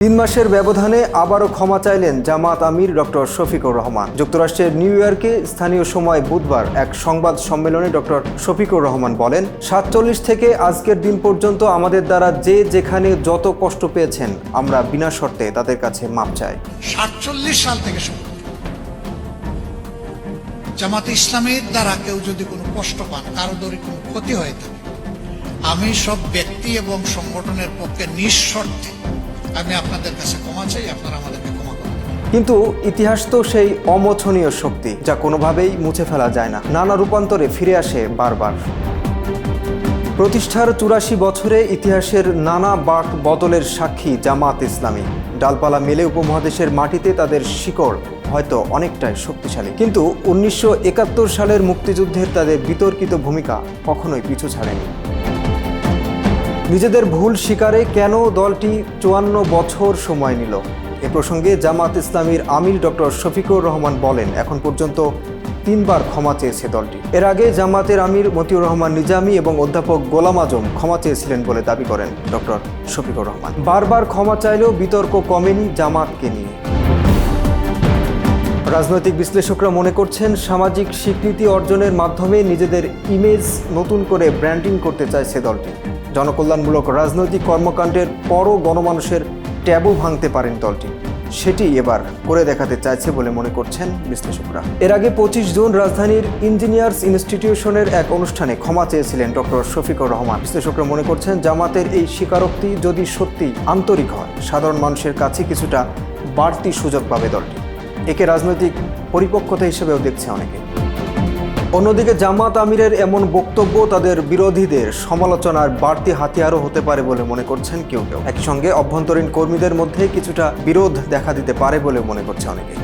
3 মাসের ব্যবধানে আবারও ক্ষমা চাইলেন জামাত আমির ডক্টর শফিকুর রহমান। যুক্তরাষ্ট্রের নিউ ইয়র্কে স্থানীয় সময় বুধবার এক সংবাদ সম্মেলনে ডক্টর শফিকুর রহমান বলেন, 47 থেকে আজকের দিন পর্যন্ত আমাদের দ্বারা যে যেখানে যত কষ্ট পেয়েছেন আমরা বিনা শর্তে তাদের কাছে মাপ চাই। 47 সাল থেকে শুরু জামাতে ইসলামের দ্বারা কেউ যদি কোনো কষ্ট পান, কারো দরে কোনো ক্ষতি হয়ে থাকে, আমি সব ব্যক্তি এবং সংগঠনের পক্ষে নিঃশর্তে আমি আপনাদের কাছে ক্ষমা চাই, আপনারা আমাদেরকে ক্ষমা করবেন। কিন্তু ইতিহাস তো সেই অমোচনীয় শক্তি যা কোনোভাবেই মুছে ফেলা যায় না, নানা রূপান্তরে ফিরে আসে বারবার। প্রতিষ্ঠার 84 বছরে ইতিহাসের নানা বাঁক বদলের সাক্ষী জামাত ইসলামী। ডালপালা মেলে উপমহাদেশের মাটিতে তাদের শিকড় হয়তো অনেকটাই শক্তিশালী, কিন্তু 1971 সালের মুক্তিযুদ্ধের তাদের বিতর্কিত ভূমিকা কখনোই পিছু ছাড়েনি। নিজেদের ভুল স্বীকারে কেন দলটি 54 বছর সময় নিল? এ প্রসঙ্গে জামাত ইসলামীর আমির ডক্টর শফিকুর রহমান বলেন, এখন পর্যন্ত 3 বার ক্ষমা চেয়েছে দলটি। এর আগে জামাতের আমির মতিউর রহমান নিজামী এবং অধ্যাপক গোলাম আজম ক্ষমা চেয়েছিলেন বলে দাবি করেন ডক্টর শফিকুর রহমান। বারবার ক্ষমা চাইলেও বিতর্ক কমেনি জামাতকে নিয়ে। রাজনৈতিক বিশ্লেষকরা মনে করছেন, সামাজিক স্বীকৃতি অর্জনের মাধ্যমে নিজেদের ইমেজ নতুন করে ব্র্যান্ডিং করতে চাইছে দলটি। জনকল্যাণমূলক রাজনৈতিক কর্মকাণ্ডের পরও গণমানুষের ট্যাবু ভাঙতে পারেন দলটি, সেটি এবার করে দেখাতে চাইছে বলে মনে করছেন বিশ্লেষকরা। এর আগে 25 জুন রাজধানীর ইঞ্জিনিয়ার্স ইনস্টিটিউশনের এক অনুষ্ঠানে ক্ষমা চেয়েছিলেন ডক্টর শফিকুর রহমান। বিশ্লেষকরা মনে করছেন, জামাতের এই স্বীকারোক্তি যদি সত্যি আন্তরিক হয়, সাধারণ মানুষের কাছে কিছুটা বাড়তি সুযোগ পাবে দলটি। একে রাজনৈতিক পরিপক্কতা হিসেবেও দেখছে অনেকে। অন্যদিকে জামাত আমিরের এমন বক্তব্য তাদের বিরোধীদের সমালোচনার বাড়তি হাতিয়ারও হতে পারে বলে মনে করছেন কেউ কেউ। একই সঙ্গে অভ্যন্তরীণ কর্মীদের মধ্যে কিছুটা বিরোধ দেখা দিতে পারে বলে মনে করছে অনেকে।